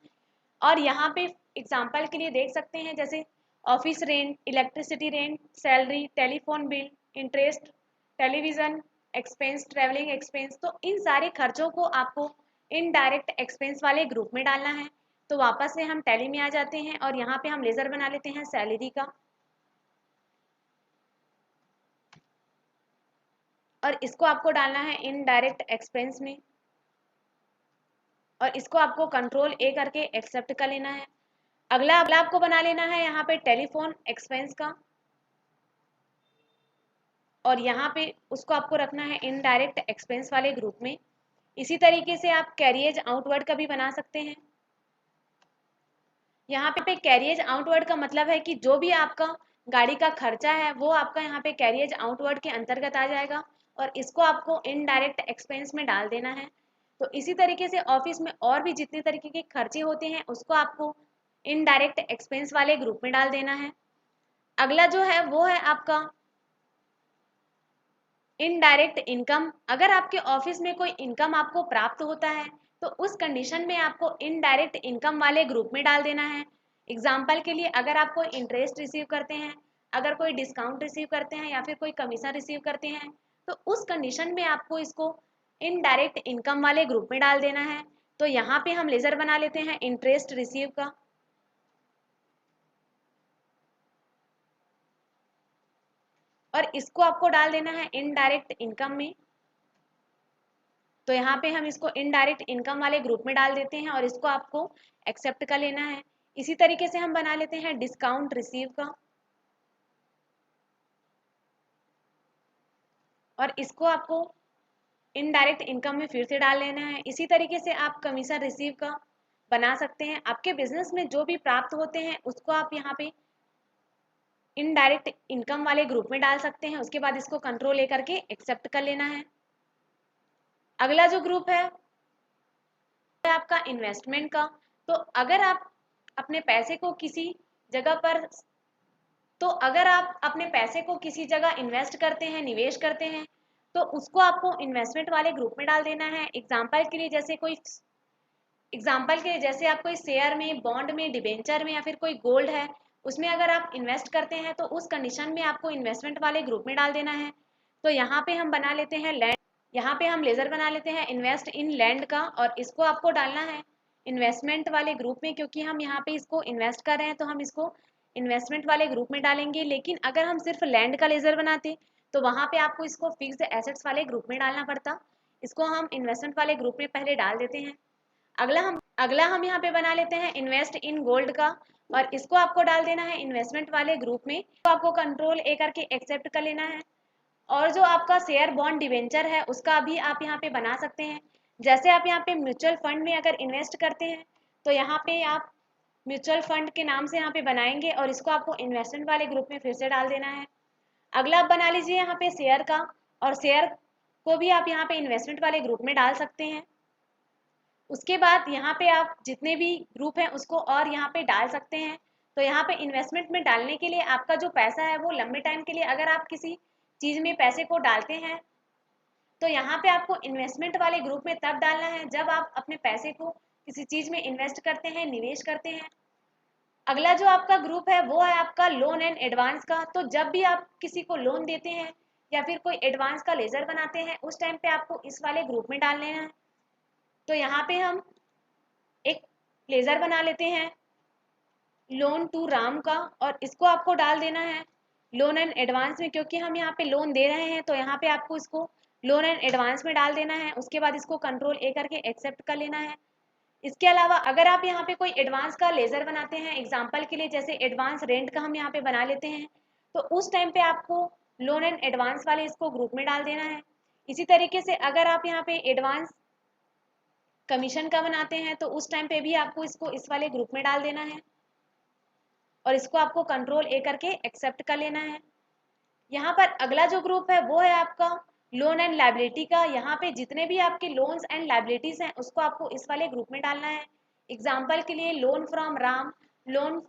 और यहाँ पे एग्जांपल के लिए देख सकते हैं जैसे office rent, electricity rent, salary, telephone bill, interest, television expense, travelling expense. तो इन सारे खर्चों को आपको इनडायरेक्ट एक्सपेंस वाले ग्रुप में डालना है। तो वापस से हम टैली में आ जाते हैं, और यहाँ पे हम लेजर बना लेते हैं सैलरी का, और इसको आपको डालना है इनडायरेक्ट एक्सपेंस में, और इसको आपको कंट्रोल ए करके एक्सेप्ट कर लेना है। अगला अगला आपको बना लेना है यहाँ पे टेलीफोन एक्सपेंस का, और यहाँ पे उसको आपको रखना है इनडायरेक्ट एक्सपेंस वाले ग्रुप में। इसी तरीके से आप कैरियज आउटवर्ड का भी बना सकते हैं। यहाँ पे कैरियज आउटवर्ड का मतलब है कि जो भी आपका गाड़ी का खर्चा है वो आपका यहाँ पे कैरियज आउटवर्ड के अंतर्गत आ जाएगा और इसको आपको इनडायरेक्ट एक्सपेंस में डाल देना है। तो इसी तरीके से ऑफिस में और भी जितने तरीके के खर्चे होते हैं उसको आपको इनडायरेक्ट एक्सपेंस वाले ग्रुप में डाल देना है। अगला जो है वो है आपका इनडायरेक्ट इनकम। अगर आपके ऑफिस में कोई इनकम आपको प्राप्त होता है तो उस कंडीशन में आपको इनडायरेक्ट इनकम वाले ग्रुप में डाल देना है। एग्जाम्पल के लिए अगर आप कोई इंटरेस्ट रिसीव करते हैं, अगर कोई डिस्काउंट रिसीव करते हैं या फिर कोई कमीशन रिसीव करते हैं तो उस कंडीशन में आपको इसको इनडायरेक्ट इनकम वाले ग्रुप में डाल देना है। तो यहाँ पे हम लेजर बना लेते हैं इंटरेस्ट रिसीव का, और इसको आपको डाल देना है इनडायरेक्ट इनकम में। तो यहाँ पे हम इसको इनडायरेक्ट इनकम वाले ग्रुप में डाल देते हैं और इसको आपको एक्सेप्ट कर लेना है। इसी तरीके से हम बना लेते हैं डिस्काउंट रिसीव का, और इसको आपको इनडायरेक्ट इनकम में फिर से डाल लेना है। इसी तरीके से आप कमीशन रिसीव का बना सकते हैं। आपके बिजनेस में जो भी प्राप्त होते हैं उसको आप यहाँ पे इनडायरेक्ट इनकम वाले ग्रुप में डाल सकते हैं। उसके बाद इसको कंट्रोल लेकर के एक्सेप्ट कर लेना है। अगला जो ग्रुप है आपका इन्वेस्टमेंट का। तो अगर आप अपने पैसे को किसी जगह पर तो अगर आप अपने पैसे को किसी जगह इन्वेस्ट करते हैं, निवेश करते हैं, तो उसको आपको इन्वेस्टमेंट वाले ग्रुप में डाल देना है। एग्जाम्पल के लिए जैसे आप कोई शेयर में, बॉन्ड में, डिबेंचर में या फिर कोई गोल्ड है उसमें अगर आप इन्वेस्ट करते हैं तो उस कंडीशन में आपको इन्वेस्टमेंट वाले ग्रुप में डाल देना है। तो यहाँ पे हम बना लेते हैं लैंड, यहाँ पे हम लेजर बना लेते हैं इन्वेस्ट इन लैंड का, और इसको आपको डालना है इन्वेस्टमेंट वाले ग्रुप में। क्योंकि हम यहाँ पे इसको इन्वेस्ट कर रहे हैं तो हम इसको इन्वेस्टमेंट वाले ग्रुप में डालेंगे। लेकिन अगर हम सिर्फ लैंड का लेजर बनाते तो वहाँ पे आपको इसको फिक्स्ड एसेट्स वाले ग्रुप में डालना पड़ता। इसको हम इन्वेस्टमेंट वाले ग्रुप में पहले डाल देते हैं। अगला हम यहाँ पे बना लेते हैं इन्वेस्ट इन गोल्ड का, और इसको आपको डाल देना है इन्वेस्टमेंट वाले ग्रुप में। तो आपको कंट्रोल ए करके एक्सेप्ट कर लेना है। और जो आपका शेयर, बॉन्ड, डिवेंचर है उसका भी आप यहाँ पे बना सकते हैं। जैसे आप यहाँ पे म्यूचुअल फंड में अगर इन्वेस्ट करते हैं तो यहाँ पे आप म्यूचुअल फंड के नाम से यहाँ पे बनाएंगे और इसको आपको इन्वेस्टमेंट वाले ग्रुप में फिर से डाल देना है। अगला आप बना लीजिए यहाँ पे शेयर का, और शेयर को भी आप यहाँ पे इन्वेस्टमेंट वाले ग्रुप में डाल सकते हैं। उसके बाद यहाँ पे आप जितने भी ग्रुप हैं उसको और यहाँ पे डाल सकते हैं। तो यहाँ पे इन्वेस्टमेंट में डालने के लिए आपका जो पैसा है वो लंबे टाइम के लिए अगर आप किसी चीज़ में पैसे को डालते हैं तो यहाँ पे आपको इन्वेस्टमेंट वाले ग्रुप में तब डालना है जब आप अपने पैसे को किसी चीज़ में इन्वेस्ट करते हैं, निवेश करते हैं। अगला जो आपका ग्रुप है वो है आपका लोन एंड एडवांस का। तो जब भी आप किसी को लोन देते हैं या फिर कोई एडवांस का लेजर बनाते हैं उस टाइम पे आपको इस वाले ग्रुप में डाल लेना है। तो यहाँ पे हम एक लेजर बना लेते हैं लोन टू राम का, और इसको आपको डाल देना है लोन एंड एडवांस में। क्योंकि हम यहाँ पे लोन दे रहे हैं तो यहाँ पे आपको इसको लोन एंड एडवांस में डाल देना है। उसके बाद इसको कंट्रोल ए करके एक्सेप्ट कर लेना है। इसके अलावा अगर आप यहाँ पे कोई एडवांस का लेजर बनाते हैं, एग्जाम्पल के लिए जैसे एडवांस रेंट का हम यहाँ पे बना लेते हैं, तो उस टाइम पे आपको लोन एंड एडवांस वाले इसको ग्रुप में डाल देना है। इसी तरीके से अगर आप यहाँ पे एडवांस कमीशन का बनाते हैं तो उस टाइम पे भी आपको इसको इस वाले ग्रुप में डाल देना है, और इसको आपको कंट्रोल ए करके एक्सेप्ट कर लेना है। यहाँ पर अगला जो ग्रुप है वो है आपका लोन एंड लाइबिलिटी का। यहाँ पे जितने भी आपके लोन्स एंड लाइबिलिटीज हैं उसको आपको इस वाले ग्रुप में डालना है। एग्जाम्पल के लिए loan from Ram, loan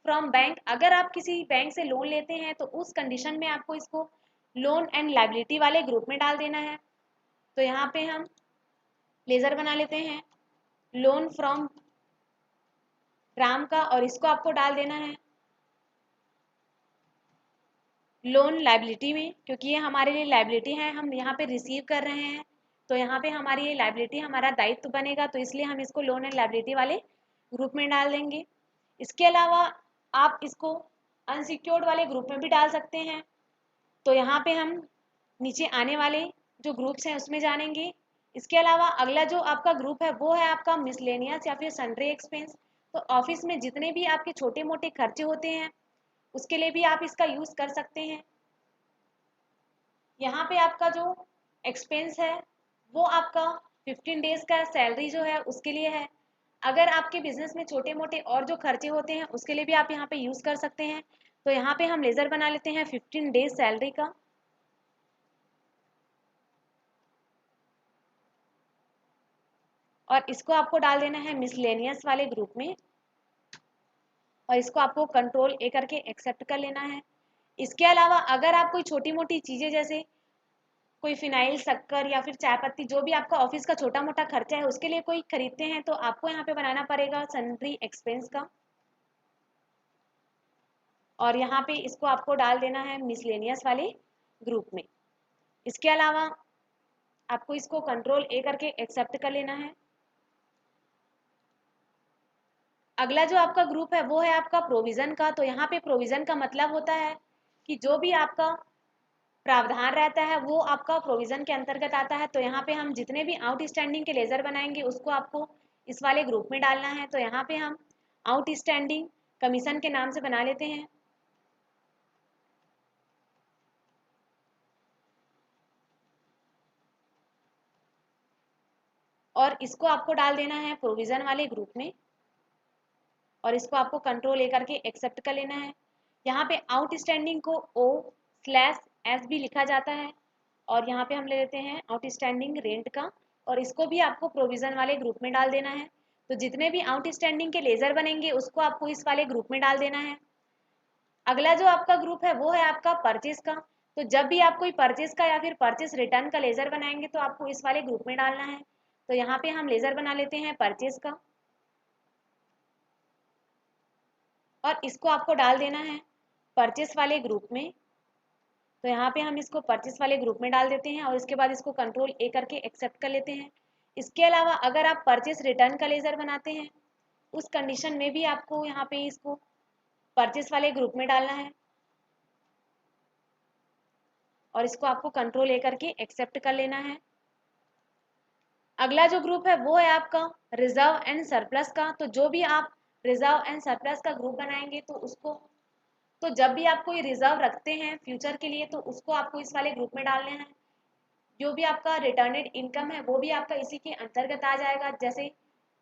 from bank. अगर आप किसी बैंक से लोन लेते हैं तो उस कंडीशन में आपको इसको लोन एंड लाइबिलिटी वाले ग्रुप में डाल देना है। तो यहाँ पे हम लेजर बना लेते हैं लोन फ्रॉम राम का, और इसको आपको डाल देना है लोन लाइबिलिटी में। क्योंकि ये हमारे लिए लाइबिलिटी है, हम यहाँ पे रिसीव कर रहे हैं तो यहाँ पे हमारी ये लाइबिलिटी हमारा दायित्व बनेगा, तो इसलिए हम इसको लोन एंड लाइबिलिटी वाले ग्रुप में डाल देंगे। इसके अलावा आप इसको अनसिक्योर्ड वाले ग्रुप में भी डाल सकते हैं। तो यहाँ पे हम नीचे आने वाले जो ग्रुप्स हैं उसमें जानेंगे। इसके अलावा अगला जो आपका ग्रुप है वो है आपका मिसलेनियस या फिर सन्ड्री एक्सपेंस। तो ऑफिस में जितने भी आपके छोटे मोटे खर्चे होते हैं उसके लिए भी आप इसका यूज़ कर सकते हैं। यहाँ पे आपका जो एक्सपेंस है वो आपका 15 डेज का सैलरी जो है उसके लिए है। अगर आपके बिजनेस में छोटे मोटे और जो खर्चे होते हैं उसके लिए भी आप यहाँ पे यूज़ कर सकते हैं। तो यहाँ पे हम लेज़र बना लेते हैं 15 डेज सैलरी का। और इसको आपको डाल देना है मिसलेनियस वाले ग्रुप में, और इसको आपको कंट्रोल ए करके एक्सेप्ट कर लेना है। इसके अलावा अगर आप कोई छोटी मोटी चीज़ें जैसे कोई फिनाइल, शक्कर या फिर चाय पत्ती, जो भी आपका ऑफिस का छोटा मोटा खर्चा है उसके लिए कोई खरीदते हैं, तो आपको यहाँ पे बनाना पड़ेगा सन्ड्री एक्सपेंस का। और यहाँ पे इसको आपको डाल देना है मिसलेनियस वाले ग्रुप में। इसके अलावा आपको इसको कंट्रोल ए करके एक्सेप्ट कर लेना है। अगला जो आपका ग्रुप है वो है आपका प्रोविज़न का। तो यहाँ पे प्रोविज़न का मतलब होता है कि जो भी आपका प्रावधान रहता है वो आपका प्रोविज़न के अंतर्गत आता है। तो यहाँ पे हम जितने भी आउटस्टैंडिंग के लेज़र बनाएंगे उसको आपको इस वाले ग्रुप में डालना है। तो यहाँ पे हम आउटस्टैंडिंग कमीशन के नाम से बना लेते हैं। और इसको आपको डाल देना है प्रोविज़न वाले ग्रुप में, और इसको आपको कंट्रोल ए करके एक्सेप्ट कर लेना है। यहाँ पे आउटस्टैंडिंग को O/S भी लिखा जाता है, और यहाँ पे हम ले लेते हैं आउटस्टैंडिंग रेंट का, और इसको भी आपको प्रोविज़न वाले ग्रुप में डाल देना है। तो जितने भी आउटस्टैंडिंग के लेज़र बनेंगे उसको आपको इस वाले ग्रुप में डाल देना है। अगला जो आपका ग्रुप है वो है आपका परचेज का। तो जब भी आप कोई परचेज का या फिर परचेज रिटर्न का लेज़र बनाएंगे तो आपको इस वाले ग्रुप में डालना है। तो यहाँ पे हम लेज़र बना लेते हैं परचेज का, और इसको आपको डाल देना है परचेस वाले ग्रुप में। तो यहाँ पे हम इसको परचेस वाले ग्रुप में डाल देते हैं, और इसके बाद इसको कंट्रोल ए करके एक्सेप्ट कर लेते हैं। इसके अलावा अगर आप परचेस रिटर्न का लेज़र बनाते हैं उस कंडीशन में भी आपको यहाँ पे इसको परचेस वाले ग्रुप में डालना है, और इसको आपको कंट्रोल ए करके एक्सेप्ट कर लेना है। अगला जो ग्रुप है वो है आपका रिजर्व एंड सरप्लस का। तो जो भी आप रिजर्व एंड सरप्लस का ग्रुप बनाएंगे तो उसको, तो जब भी आप कोई रिजर्व रखते हैं फ्यूचर के लिए तो उसको आपको इस वाले ग्रुप में डालना है। जो भी आपका रिटर्नेड इनकम है वो भी आपका इसी के अंतर्गत आ जाएगा। जैसे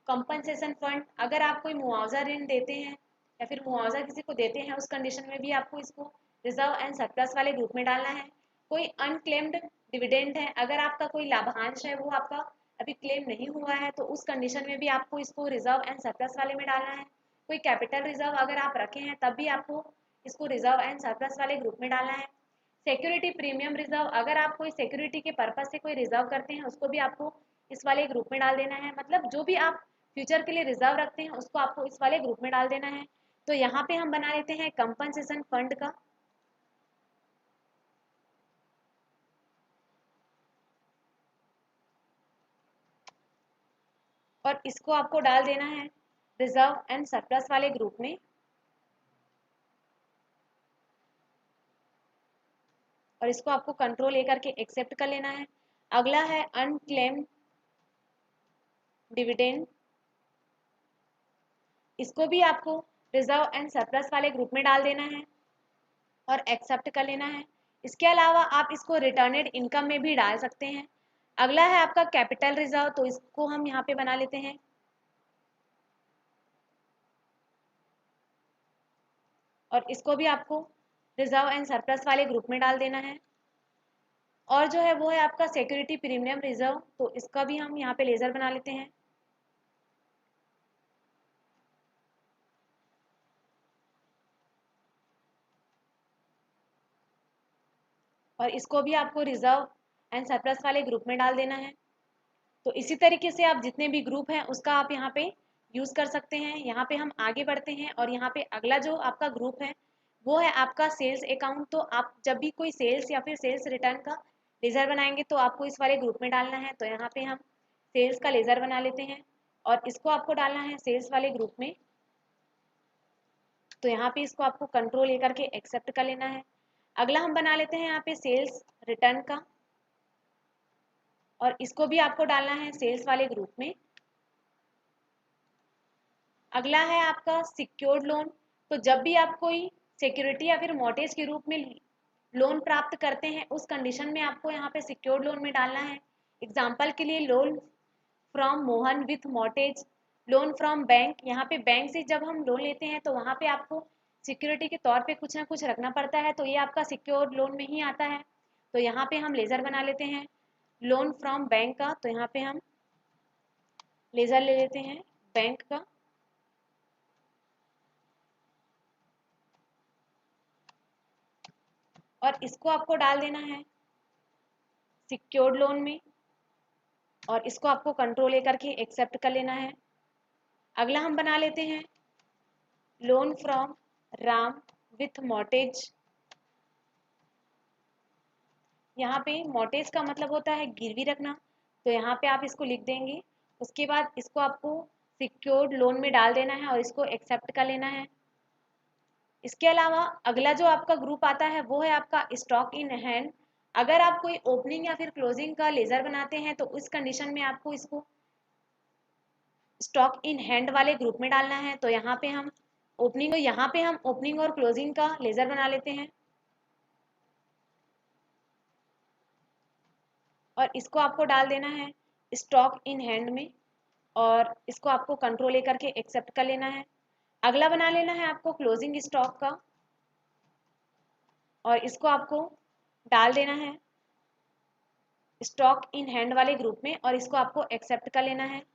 कंपनसेशन फंड, अगर आप कोई मुआवजा ऋण देते हैं या फिर मुआवजा किसी को देते हैं उस कंडीशन में भी आपको इसको रिजर्व एंड सरप्लस वाले ग्रुप में डालना है। कोई अनक्लेम्ड डिविडेंड है, अगर आपका कोई लाभांश है वो आपका अभी क्लेम नहीं हुआ है तो उस कंडीशन में भी आपको इसको रिजर्व एंड सरप्लस वाले में डालना है। कोई कैपिटल रिजर्व अगर आप रखे हैं तब भी आपको इसको रिजर्व एंड सरप्लस वाले ग्रुप में डालना है। सिक्योरिटी प्रीमियम रिजर्व, अगर आप कोई सिक्योरिटी के पर्पज से कोई रिजर्व करते हैं उसको भी आपको इस वाले ग्रुप में डाल देना है। मतलब जो भी आप फ्यूचर के लिए रिजर्व रखते हैं उसको आपको इस वाले ग्रुप में डाल देना है। तो यहाँ पे हम बना लेते हैं कंपनसेशन फंड का, और इसको आपको डाल देना है रिजर्व एंड सरप्लस वाले ग्रुप में। और इसको आपको कंट्रोल ए करके एक्सेप्ट कर लेना है। अगला है अनक्लेम्ड डिविडेंड, इसको भी आपको रिजर्व एंड सरप्लस वाले ग्रुप में डाल देना है और एक्सेप्ट कर लेना है। इसके अलावा आप इसको रिटर्नेड इनकम में भी डाल सकते हैं। अगला है आपका कैपिटल रिजर्व, तो इसको हम यहाँ पे बना लेते हैं, और इसको भी आपको रिजर्व एंड सरप्लस वाले ग्रुप में डाल देना है। और जो है वो है आपका सिक्योरिटी प्रीमियम रिजर्व, तो इसका भी हम यहाँ पे लेजर बना लेते हैं, और इसको भी आपको रिजर्व एंड सरप्लस वाले ग्रुप में डाल देना है। तो इसी तरीके से आप जितने भी ग्रुप हैं उसका आप यहाँ पे यूज़ कर सकते हैं। यहाँ पे हम आगे बढ़ते हैं, और यहाँ पे अगला जो आपका ग्रुप है वो है आपका सेल्स अकाउंट। तो आप जब भी कोई सेल्स या फिर सेल्स रिटर्न का लेज़र बनाएंगे तो आपको इस वाले ग्रुप में डालना है। तो यहाँ पे हम सेल्स का लेज़र बना लेते हैं, और इसको आपको डालना है सेल्स वाले ग्रुप में। तो यहाँ पे इसको आपको कंट्रोल ए करके एक्सेप्ट कर लेना है। अगला हम बना लेते हैं यहाँ पे सेल्स रिटर्न का, और इसको भी आपको डालना है सेल्स वाले ग्रुप में। अगला है आपका सिक्योर्ड लोन। तो जब भी आप कोई सिक्योरिटी या फिर मॉर्गेज के रूप में लोन प्राप्त करते हैं उस कंडीशन में आपको यहाँ पे सिक्योर्ड लोन में डालना है। एग्जाम्पल के लिए loan from Mohan with mortgage, loan from bank, यहाँ पे बैंक से जब हम लोन लेते हैं तो वहाँ पे आपको सिक्योरिटी के तौर पे कुछ ना कुछ रखना पड़ता है, तो ये आपका सिक्योर लोन में ही आता है। तो यहाँ पे हम लेज़र बना लेते हैं लोन फ्रॉम बैंक का, तो यहाँ पे हम लेज़र ले लेते हैं बैंक का, और इसको आपको डाल देना है सिक्योर्ड लोन में, और इसको आपको कंट्रोल लेकर के एक्सेप्ट कर लेना है। अगला हम बना लेते हैं loan from Ram with mortgage. यहाँ पे मॉर्टेज का मतलब होता है गिरवी रखना, तो यहाँ पे आप इसको लिख देंगे। उसके बाद इसको आपको सिक्योर्ड लोन में डाल देना है और इसको एक्सेप्ट कर लेना है। इसके अलावा अगला जो आपका ग्रुप आता है वो है आपका स्टॉक इन हैंड। अगर आप कोई ओपनिंग या फिर क्लोजिंग का लेजर बनाते हैं तो उस कंडीशन में आपको इसको स्टॉक इन हैंड वाले ग्रुप में डालना है। तो यहाँ पे हम ओपनिंग और क्लोजिंग का लेजर बना लेते हैं, और इसको आपको डाल देना है स्टॉक इन हैंड में, और इसको आपको कंट्रोल लेकर के एक्सेप्ट कर लेना है। अगला बना लेना है आपको क्लोजिंग स्टॉक का, और इसको आपको डाल देना है स्टॉक इन हैंड वाले ग्रुप में, और इसको आपको एक्सेप्ट कर लेना है।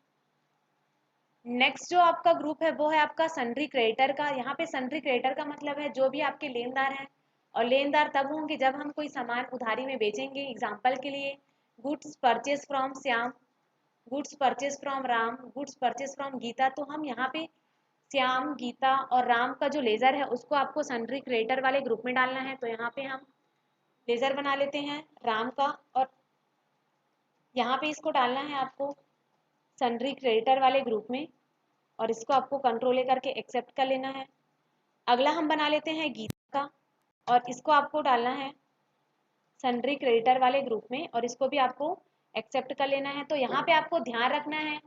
नेक्स्ट जो आपका ग्रुप है वो है आपका सन्ड्री क्रेडिटर का। यहाँ पे सन्ड्री क्रेडिटर का मतलब है जो भी आपके लेनदार हैं, और लेनदार तब होंगे जब हम कोई सामान उधारी में बेचेंगे। एग्जाम्पल के लिए goods purchase from Shyam, goods purchase from Ram, goods purchase from Geeta. तो हम यहाँ पे श्याम, गीता और राम का जो लेजर है उसको आपको सन्ड्री क्रेडिटर वाले ग्रुप में डालना है। तो यहाँ पे हम लेजर बना लेते हैं राम का, और यहाँ पे इसको डालना है आपको सन्ड्री क्रेडिटर वाले ग्रुप में, और इसको आपको कंट्रोल करके एक्सेप्ट कर लेना है। अगला हम बना लेते हैं गीता का, और इसको आपको डालना है सन्ड्री क्रेडिटर वाले ग्रुप में, और इसको भी आपको एक्सेप्ट कर लेना है। तो यहाँ पे आपको ध्यान रखना है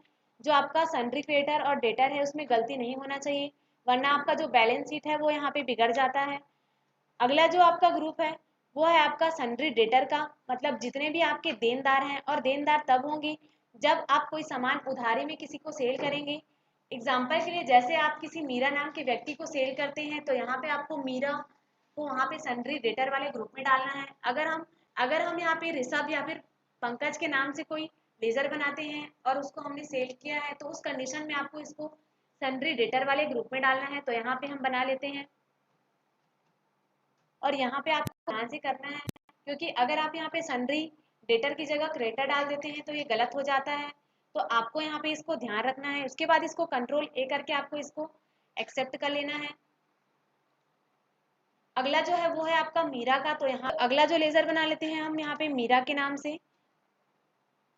जो आपका सन्ड्री क्रेडिटर और डेटर है उसमें गलती नहीं होना चाहिए, वरना आपका जो बैलेंस शीट है वो यहाँ पे बिगड़ जाता है। अगला जो आपका ग्रुप है वो है आपका सन्ड्री डेटर का, मतलब जितने भी आपके देनदार हैं, और देनदार तब होंगे जब आप कोई सामान उधारी में किसी को सेल करेंगे। एग्जाम्पल के लिए जैसे आप किसी मीरा नाम के व्यक्ति को सेल करते हैं तो यहाँ पे आपको मीरा को वहाँ पे सन्ड्री डेटर वाले ग्रुप में डालना है। अगर हम यहाँ पे ऋषभ या फिर पंकज के नाम से कोई लेजर बनाते हैं और उसको हमने सेल किया है तो उस कंडीशन में आपको इसको सन्ड्री डेटर वाले ग्रुप में डालना है। तो यहाँ पे हम बना लेते हैं, और यहाँ पे आपको ध्यान से करना है क्योंकि अगर आप यहाँ पे सन्ड्री डेटर की जगह क्रेडिटर डाल देते हैं तो ये गलत हो जाता है। तो आपको यहाँ पे इसको ध्यान रखना है। उसके बाद इसको कंट्रोल ए करके आपको इसको एक्सेप्ट कर लेना है। अगला जो है वो है आपका मीरा का। तो यहाँ अगला जो लेजर बना लेते हैं हम यहाँ पे मीरा के नाम से,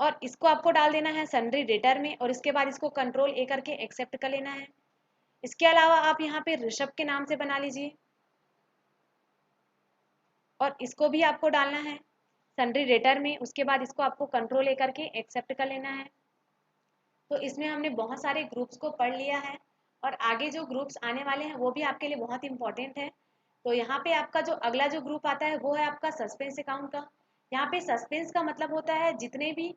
और इसको आपको डाल देना है सन्ड्री डेटर में, और इसके बाद इसको कंट्रोल ए करके एक्सेप्ट कर लेना है। इसके अलावा आप यहाँ पे ऋषभ के नाम से बना लीजिए, और इसको भी आपको डालना है सन्ड्री डेटर में। उसके बाद इसको आपको कंट्रोल लेकर के एक्सेप्ट कर लेना है। तो इसमें हमने बहुत सारे ग्रुप्स को पढ़ लिया है, और आगे जो ग्रुप्स आने वाले हैं वो भी आपके लिए बहुत इंपॉर्टेंट है। तो यहाँ पे आपका जो अगला जो ग्रुप आता है वो है आपका सस्पेंस अकाउंट का। यहाँ पे सस्पेंस का मतलब होता है जितने भी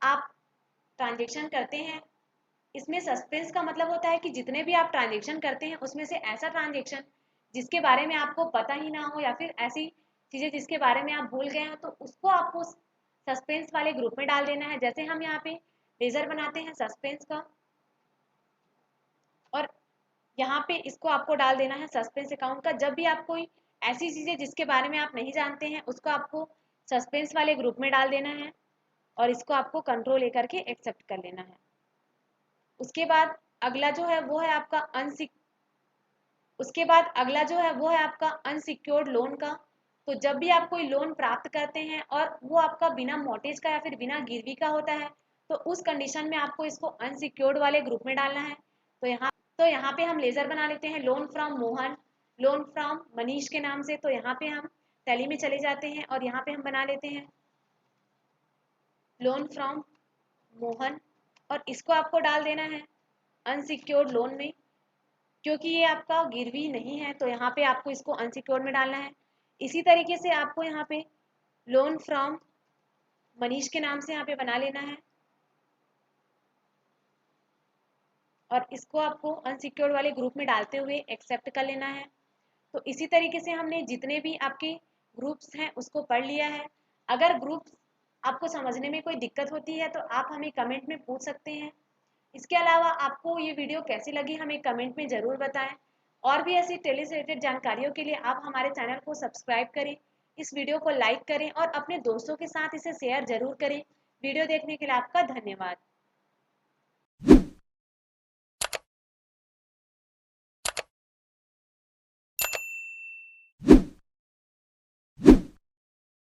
आप ट्रांजेक्शन करते हैं, इसमें सस्पेंस का मतलब होता है कि जितने भी आप ट्रांजेक्शन करते हैं उसमें से ऐसा ट्रांजेक्शन जिसके बारे में आपको पता ही ना हो, या फिर ऐसी चीज़ें जिसके बारे में आप भूल गए हो, तो उसको आपको सस्पेंस वाले ग्रुप में डाल देना है। जैसे हम यहाँ पे लेजर बनाते हैं सस्पेंस का, और यहाँ पे इसको आपको डाल देना है सस्पेंस अकाउंट का। जब भी आप कोई ऐसी चीज़ें जिसके बारे में आप नहीं जानते हैं उसको आपको सस्पेंस वाले ग्रुप में डाल देना है, और इसको आपको कंट्रोल लेकर के एक्सेप्ट कर लेना है। उसके बाद अगला जो है वो है आपका अनसिक्योर्ड लोन का। तो जब भी आप कोई लोन प्राप्त करते हैं और वो आपका बिना मॉर्टेज का या फिर बिना गिरवी का होता है तो उस कंडीशन में आपको इसको अनसिक्योर्ड वाले ग्रुप में डालना है। तो यहाँ पे हम लेजर बना लेते हैं loan from Mohan, loan from Manish के नाम से। तो यहाँ पे हम टैली में चले जाते हैं और यहाँ पे हम बना लेते हैं लोन फ्रॉम मोहन, और इसको आपको डाल देना है अनसिक्योर्ड लोन में, क्योंकि ये आपका गिरवी नहीं है तो यहाँ पे आपको इसको अनसिक्योर्ड में डालना है। इसी तरीके से आपको यहाँ पे लोन फ्रॉम मनीष के नाम से यहाँ पे बना लेना है, और इसको आपको अनसिक्योर्ड वाले ग्रुप में डालते हुए एक्सेप्ट कर लेना है। तो इसी तरीके से हमने जितने भी आपके ग्रुप्स हैं उसको पढ़ लिया है। अगर ग्रुप्स आपको समझने में कोई दिक्कत होती है तो आप हमें कमेंट में पूछ सकते हैं। इसके अलावा आपको ये वीडियो कैसी लगी हमें कमेंट में ज़रूर बताएं। और भी ऐसी टेली से रिलेटेड जानकारियों के लिए आप हमारे चैनल को सब्सक्राइब करें, इस वीडियो को लाइक करें और अपने दोस्तों के साथ इसे शेयर ज़रूर करें। वीडियो देखने के लिए आपका धन्यवाद।